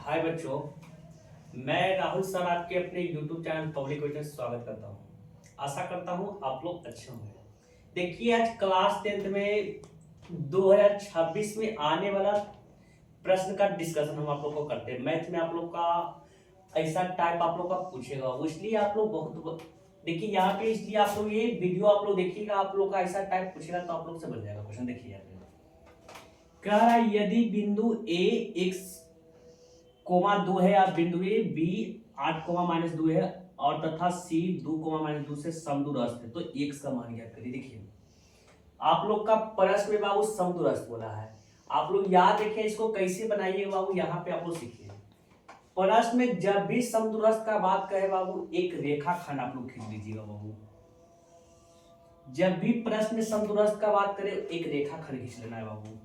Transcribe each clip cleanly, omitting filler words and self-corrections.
हाय बच्चों, मैं राहुल सर आपके अपने YouTube चैनल पब्लिक क्वेश्चन स्वागत करता हूँ। आशा करता हूँ आप लोग अच्छे होंगे। देखिए, आज क्लास 10th में 2026 में आने वाला प्रश्न का डिस्कशन हम आप लोग को करते हैं। मैथ में आप लोग का ऐसा टाइप आप लोग का पूछेगा, वो इसलिए आप लोग बहुत देखिए यहाँ पे, इसलिए आप लोग ये वीडियो आप लोग देखिएगा। आप लोग का ऐसा टाइप पूछेगा तो आप लोग से बन जाएगा क्वेश्चन। देखिए यहाँ पे कह रहा है, यदि बिंदु ए x कोमा 2 है, और बिंदु ए बी 8 कोमा -2 है, और तथा सी 2 कोमा -2 से समदूरस्थ है, तो x का मान ज्ञात करिए। देखिए आप लोग का प्रश्न में बाबू समदूरस्थ बोला है। आप लोग याद रखिए, इसको कैसे बनाइए बाबू, यहाँ पे आप लोग सीखिए। प्रश्न में जब भी समदूरस्थ का बात कहे बाबू, एक रेखा खंड आप लोग खींच लीजिएगा बाबू। जब भी प्रश्न में समदूरस्थ का बात करे, एक रेखा खंड खींच लेना है बाबू।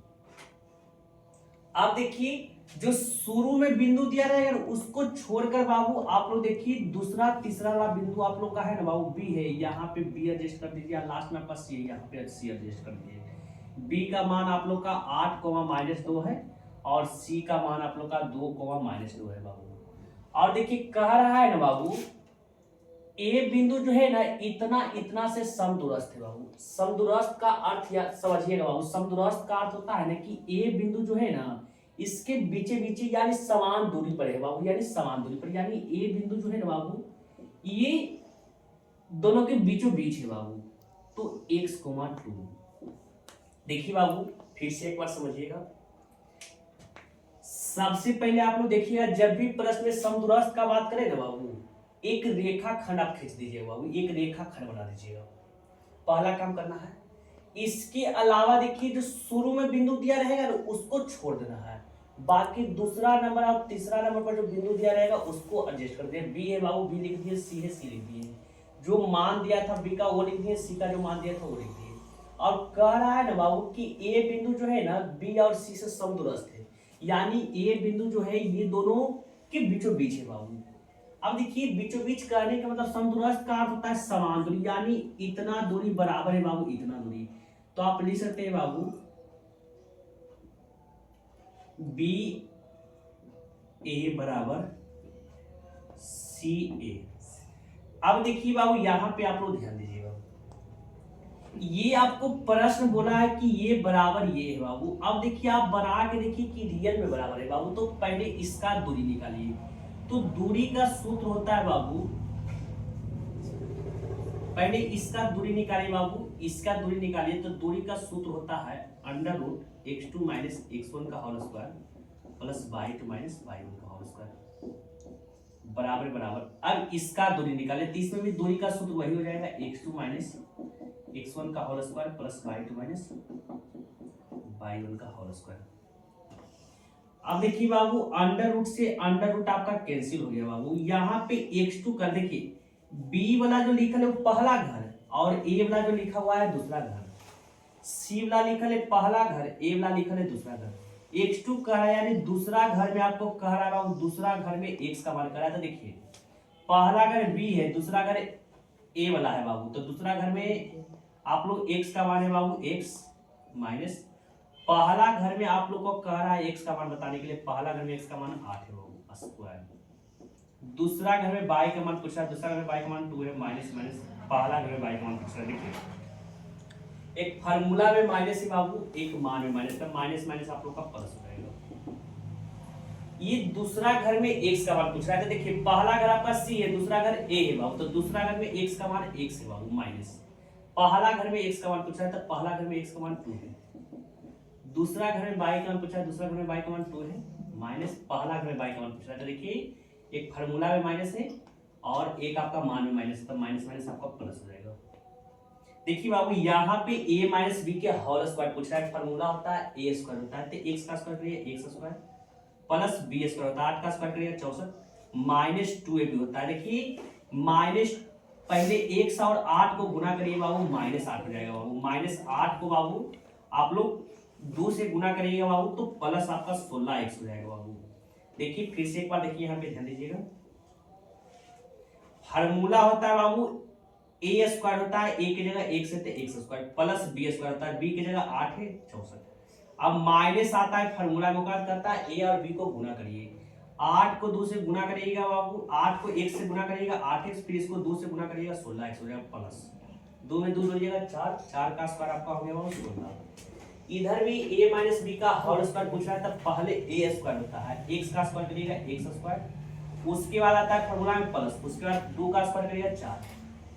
आप देखिए, जो शुरू में बिंदु दिया रहेगा उसको छोड़कर बाबू आप लोग देखिए, दूसरा तीसरा वाला बिंदु आप लोग का है ना बाबू, बी है। यहाँ पे बी एडजस्ट कर दीजिए, लास्ट में आपका सी है, यहाँ पे सी एडजस्ट कर दीजिए। बी का मान आप लोग का 8 कोमा -2 है, और सी का मान आप लोग का 2 कोमा -2 है बाबू। और देखिए कह रहा है ना बाबू, ए बिंदु जो है ना इतना इतना से समदूरस्थ है बाबू। समदूरस्थ का अर्थ या समझिएगा बाबू, समदूरस्थ का अर्थ होता है ना कि ए बिंदु जो है ना इसके बीचे बीचे यानी समान दूरी पर है बाबू, यानी समान दूरी पर, यानी ए बिंदु जो है ना बाबू ये दोनों के बीचों बीच है बाबू। तो x,2। देखिए बाबू, फिर से एक बार समझिएगा। सबसे पहले आप लोग देखिएगा, जब भी प्रश्न में समदूरस्थ का बात करें ना बाबू, एक रेखा खंड आप खींच दीजिएगा बाबू, एक रेखा खंड बना दीजिएगा। पहला काम करना है। इसके अलावा देखिए, जो शुरू में बिंदु दिया रहेगा ना उसको छोड़ देना है। बाकी दूसरा नंबर और तीसरा नंबर पर जो बिंदु दिया रहेगा उसको एडजस्ट कर दिए। बी है बाबू, बी लिख दिए, सी है, सी लिख दिए। जो मान दिया था बी का वो लिख दिए, सी का जो मान दिया था वो लिख दिए। और कह रहा है ना बाबू कि ए बिंदु जो है ना बी और सी से समदूरस्थ है, यानी ए बिंदु जो है ये दोनों के बीचों बीच है बाबू। अब देखिए, बीचों बीच करने का मतलब समदूरस्थ का अर्थ होता है समान दूरी, यानी इतना दूरी बराबर है बाबू, इतना दूरी। तो आप लिख सकते हैं बाबू बी ए बराबर सी ए। अब देखिए बाबू, यहां पे आप लोग ध्यान दीजिएगा, ये आपको प्रश्न बोला है कि ये बराबर ये है बाबू। अब देखिए आप बना के देखिए कि रियल में बराबर है बाबू, तो पहले इसका दूरी निकालिए। तो दूरी का सूत्र होता है बाबू, पहले इसका दूरी निकालिए बाबू, इसका दूरी निकालिए। तो दूरी का सूत्र होता है √x2 - x1 का whole square plus y2 - y1 का होल स्क्वायर बराबर बराबर। अब इसका दूरी निकाले, तो इसमें भी दूरी का सूत्र वही हो जाएगा, x2 - x1 का whole square plus y2 - y1 का होल स्क्वायर। अब देखिए बाबू, अंडर रूट से अंडर रूट आपका कैंसिल हो गया बाबू। यहाँ पे x2 कर देखिए, b वाला जो लिखा है वो पहला घर, और a वाला जो लिखा हुआ है दूसरा घर। c वाला लिखा है पहला घर, a वाला लिखा है दूसरा घर। x2 कह रहा है यानी दूसरा घर में आपको कह रहा है बाबू, दूसरा घर में x का मान कह रहा है। तो देखिए पहला घर b है, दूसरा घर a वाला है बाबू। तो दूसरा घर में आप लोग x का मान है बाबू x माइनस पहला घर में आप लोग को कह रहा है x का मान बताने के लिए, पहला घर में x का मान 8 है बाबू स्क्वायर। दूसरा घर में y का मान पूछ रहा है, दूसरा घर में y का मान 2 है, माइनस माइनस पहला घर में y का मान पूछ रहा है। देखिए एक फार्मूला में माइनस है बाबू, एक मान में माइनस, का माइनस माइनस आप लोग का प्लस हो जाएगा। ये दूसरा घर में x का मान पूछ रहा है। तो देखिए पहला घर आपका c है, दूसरा घर a है बाबू। तो दूसरा घर में x का मान x है बाबू माइनस पहला घर में x का मान पूछ रहा है, तो पहला घर में x का मान 2 है। दूसरा घर में y का मान पूछा है, दूसरा घर में y का मान 2 है, माइनस पहला घर में y का मान पूछ रहा है। तो देखिए एक फार्मूला में माइनस है और एक आपका मान में माइनस है, तो माइनस माइनस आपका प्लस हो जाएगा। देखिए बाबू, यहाँ पे a - b के होल स्क्वायर पूछ रहा है। फार्मूला होता है a स्क्वायर होता है, तो x का स्क्वायर करिए x square plus b square होता है, 8 का स्क्वायर करिए 64 माइनस 2ab होता है। देखिए माइनस पहले x और 8 को गुना करिए बाबू, -8 हो जाएगा बाबू। -8 को बाबू आप लोग 2 से गुना करिएगा बाबू, तो प्लस आपका 16x हो जाएगा बाबू। देखिए फिर से एक बार देखिए, यहाँ पे ध्यान दीजिएगा। फार्मूला होता है बाबू a स्क्वायर होता है, a की जगह x है तो x square plus b square होता है, b की जगह 8 है 64। अब माइनस आता है, फार्मूला में करता है a और b को गुना करिए। 8 को 2 से गुना करिएगा बाबू, 8 को 1 से गुना करिएगा 8x, फिर इसको 2 से गुना करिएगा 16x हो जाएगा प्लस 2 में 2 जोड़िएगा 4, 4 का स्क्वायर आपका हो गया बाबू 16। इधर भी a माइनस बी का होल स्क्वायर पूछ रहा है, तब पहले a स्क्वायर होता है, x का स्क्वायर करिएगा x स्क्वायर, उसके बाद आता है फॉर्मूला में प्लस, उसके बाद 2 का स्क्वायर करिएगा 4,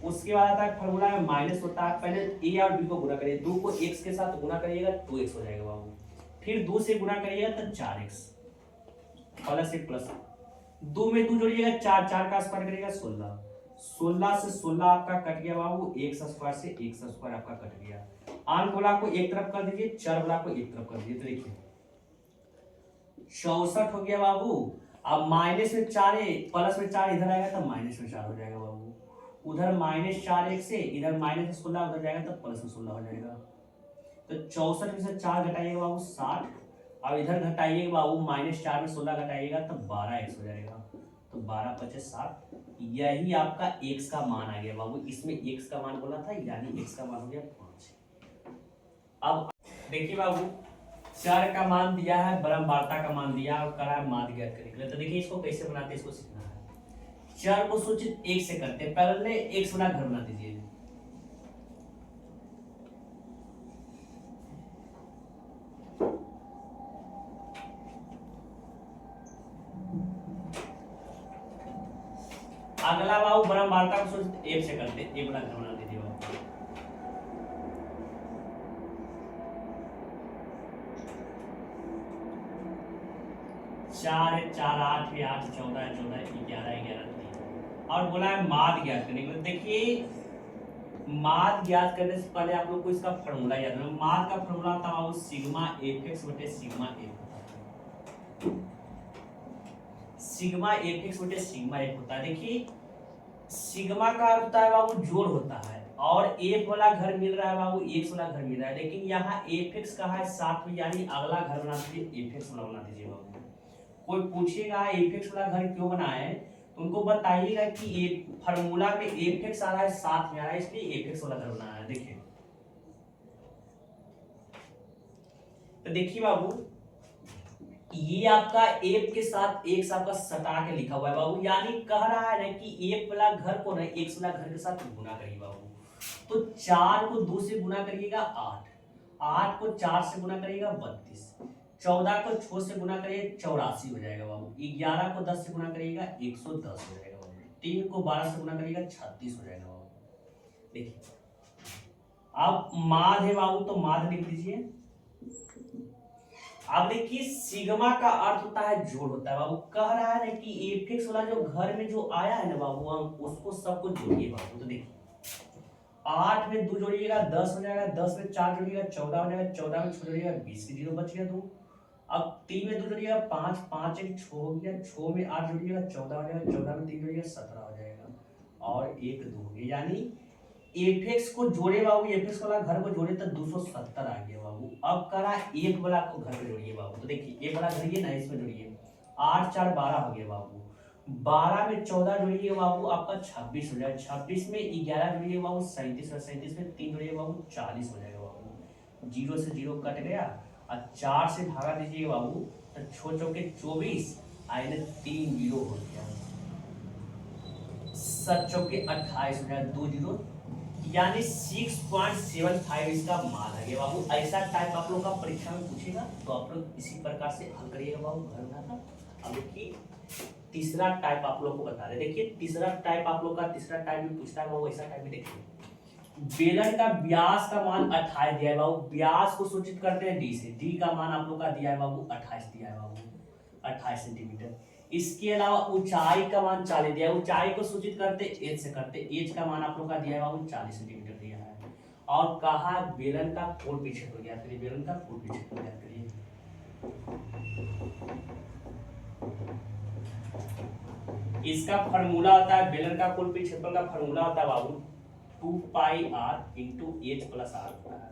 उसके बाद आता है फॉर्मूला में माइनस होता है, पहले a और b को गुणा करिए, 2 को x के साथ गुणा करिएगा 2x हो जाएगा बाबू, फिर 2 से गुणा करिएगा तो 4x प्लस 1 प्लस 2 में 2 जोड़िएगा 4, 4 का स्क्वायर करिएगा 16, 16 से 16 आपका कट गया बाबू, x स्क्वायर से x स्क्वायर आपका कट गया। आन बोला को एक तरफ कर दीजिए, चर बोला को एक तरफ कर दीजिए, तो देखिए 64 हो गया बाबू। अब माइनस में 4 है, प्लस में 4 इधर आएगा तो माइनस में 4 हो जाएगा बाबू, उधर -4x से इधर -16 उधर जाएगा तो +16 हो जाएगा। तो 64 में से 4 घटाइएगा बाबू 60, अब इधर घटाइएगा बाबू, -4 में 16 घटाइएगा तो 12x हो जाएगा, तो 12 25 60, यही आपका x का मान आ गया बाबू। इसमें x का मान बोला था, यानी x का मान हो गया 5। अब देखिए बाबू, चर का मान दिया है, ब्रह्मवार्ता का मान दिया और करा है माध्य ज्ञात करने के लिए। तो देखिए इसको कैसे बनाते हैं, इसको सीखना है। चर को सूचित 1 से करते हैं, पहले x गुना घर बना दीजिए, अगला बाबू ब्रह्मवार्ता को सूचित 1 से करते हैं, 1 गुना घर बना दीजिए बाबू। चार 8 है 8, 14 14 11 11 3, और बोला है माध्य ज्ञात करने के लिए। देखिए माध्य ज्ञात करने से पहले आप लोग को इसका फॉर्मूला याद रखना। माध्य का फॉर्मूला था बाबू सिग्मा fx बटे सिग्मा f, सिग्मा fx बटे सिग्मा f होता है। देखिए सिग्मा का अर्थ होता है बाबू जोड़ होता है, और f वाला घर मिल रहा है बाबू, x वाला घर मिल रहा है, लेकिन यहाँ fx कहा है साथ में, यानी अगला घर बना दीजिए, fx वाला बना दीजिए बाबू। कोई पूछेगा fx वाला घर क्यों बना है, तो उनको बताइएगा कि फार्मूला में fx आ रहा है साथ में आ रहा है, इसलिए fx वाला घर बनाया है। देखिए तो देखिए बाबू, ये आपका f के साथ x आपका सटा के लिखा हुआ है बाबू, यानी कह रहा है ना कि f वाला घर को ना x वाला घर के साथ गुना करिए बाबू। तो 4 को 2 से गुना करिएगा 8, 8 को 4 से गुना करिएगा 32, 14 को 6 से गुना करिए 84 हो जाएगा बाबू, 11 को 10 से गुना करिएगा 110 हो जाएगा बाबू, 3 को 12 से गुना करिएगा 36 हो जाएगा बाबू। देखिए अब माध्य है बाबू, तो माध्य लिख दीजिए। अब देखिए सिग्मा का अर्थ होता है जोड़ होता है बाबू, कह रहा है ना कि एफएक्स वाला जो घर में जो आया है ना बाबू, हम उसको सबको जोड़िए बाबू। तो देखिए 8 में 2 जोड़िएगा 10 हो जाएगा, 10 में 4 जोड़िएगा 14 हो जाएगा, 14 में 6 जोड़िएगा 20 के 0 बच गया 2। अब 3 में 2 जोड़िएगा 5, 5 1 6 हो गया, 6 में 8 जोड़िएगा 14 हो जाएगा, 14 में 3 जोड़िएगा 17 हो जाएगा, और 1 2 हो गया, यानी एफएक्स को जोड़े बाबू, एफएक्स वाला घर को जोड़े तो 270 आ गया बाबू। अब करा एफ वाला को घर पे जोड़िए बाबू, तो देखिए एफ वाला घर ये ना, इसमें जोड़िए 8 4 12 हो गया बाबू, 12 में 14 जोड़िए बाबू आपका 26 हो जाएगा, 26 में 11 जोड़िए बाबू 37, और 37 में 3 जोड़िए बाबू 40 हो जाएगा बाबू। 0 से 0 कट गया, और 4 से भागा दीजिए बाबू, तो 6 चौके 24, आइने 3 0 हो गया, 7 चौके 28 हो जाएगा, 2 0, यानी 6.75 इसका मान आ गया बाबू। ऐसा टाइप आप लोग का परीक्षा में पूछेगा तो आप लोग इसी प्रकार से हल करिएगा बाबू, घर बनाना। अब देखिए तीसरा टाइप आप लोग को बता रहे, देखिए तीसरा टाइप आप लोग का, तीसरा टाइप भी पूछता है बाबू, ऐसा टाइप भी देखिए। बेलन का व्यास का मान 28 दिया है बाबू, व्यास को सूचित करते हैं डी से, डी का मान आप लोग का दिया है बाबू 28 दिया है बाबू, 28 सेंटीमीटर। इसके अलावा ऊंचाई का मान 40 दिया है, ऊंचाई को सूचित करते एच से करते, एच का मान आप लोग का दिया है बाबू 40 सेंटीमीटर दिया है, और कहा बेलन का कोण क्षेत्रफल ज्ञात करिए, बेलन का कोण क्षेत्रफल ज्ञात करिए। इसका फार्मूला होता है, बेलन का कोण क्षेत्रफल का फार्मूला होता है बाबू 2 pi r into H plus R होता है,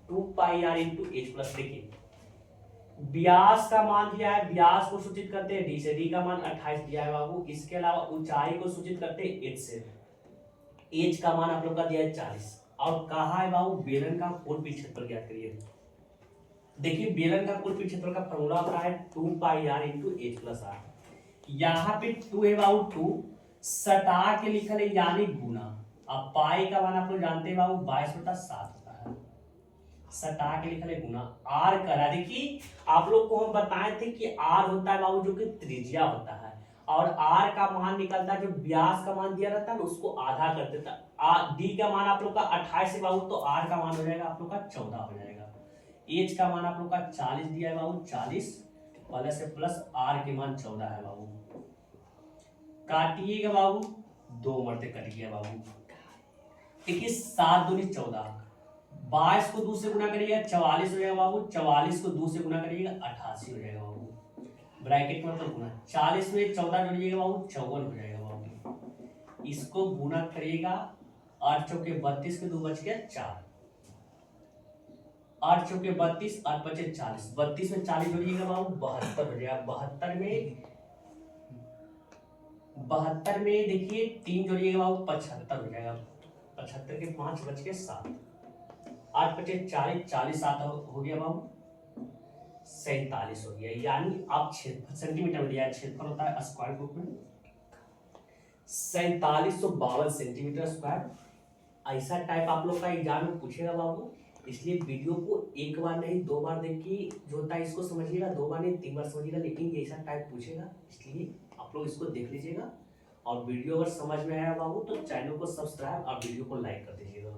2 pi r into H plus. देखिए व्यास का मान दिया है, व्यास को सूचित करते हैं डी से, डी का मान 28 दिया है बाबू। इसके अलावा ऊंचाई को सूचित करते हैं एच से, एच का मान आप लोग का दिया है 40, और कहा है बाबू बेलन का कोण क्षेत्रफल ज्ञात करिए। देखिए बेलन का कुल क्षेत्रफल का फॉर्मूला होता है 2 pi r into H plus R. यहाँ पे 2 है बाबू 2 सटा के लिखल है यानी गुना। अब पाई का मान आप लोग जानते हैं बाबू 22/7 होता है, सटा के लिखल है गुना। आर करा देखिए आप लोग को हम बताए थे कि आर होता है बाबू जो कि त्रिज्या होता है, और आर का मान निकलता है जो व्यास का मान दिया रहता है ना उसको आधा कर देता है। डी का मान आप लोग का 28 है बाबू, तो आर का मान हो जाएगा आप लोग का 14 हो जाएगा। एच का मान आप लोग का 40 दिया है बाबू, 40 प्लस से प्लस आर के मान 14 है बाबू। काटिएगा बाबू, 2 मरते कट गया बाबू। देखिए 7 दूनी 14, 22 को 2 से गुना करिएगा 44 हो जाएगा बाबू, 44 को 2 से गुना करिएगा 88 हो जाएगा बाबू। ब्रैकेट में मतलब गुना, 40 में 14 जोड़िएगा बाबू 54 हो जाएगा बाबू। इसको गुना करिएगा 8 चौके 32 के 2 बच गया 4, 8 चौके 32 8 बचे 40, 32 में 40 जोड़िएगा बाबू 72 हो जाएगा। 72 में देखिए 3 जोड़िएगा बाबू 75 हो जाएगा। 75 के 5 बच के 7, 8 बचे 40, 40 7 हो गया बाबू 47 हो गया। यानी आप सेंटीमीटर में दिया है, क्षेत्रफल होता है स्क्वायर रूट में 4752 सेंटीमीटर स्क्वायर। ऐसा टाइप आप लोग का एग्जाम में पूछेगा बाबू, इसलिए वीडियो को एक बार नहीं 2 बार देख के जो होता है इसको समझिएगा, 2 बार नहीं 3 बार समझिएगा, लेकिन ये ऐसा टाइप पूछेगा इसलिए आप लोग इसको देख लीजिएगा। और वीडियो अगर समझ में आया बाबू तो चैनल को सब्सक्राइब और वीडियो को लाइक कर दीजिएगा।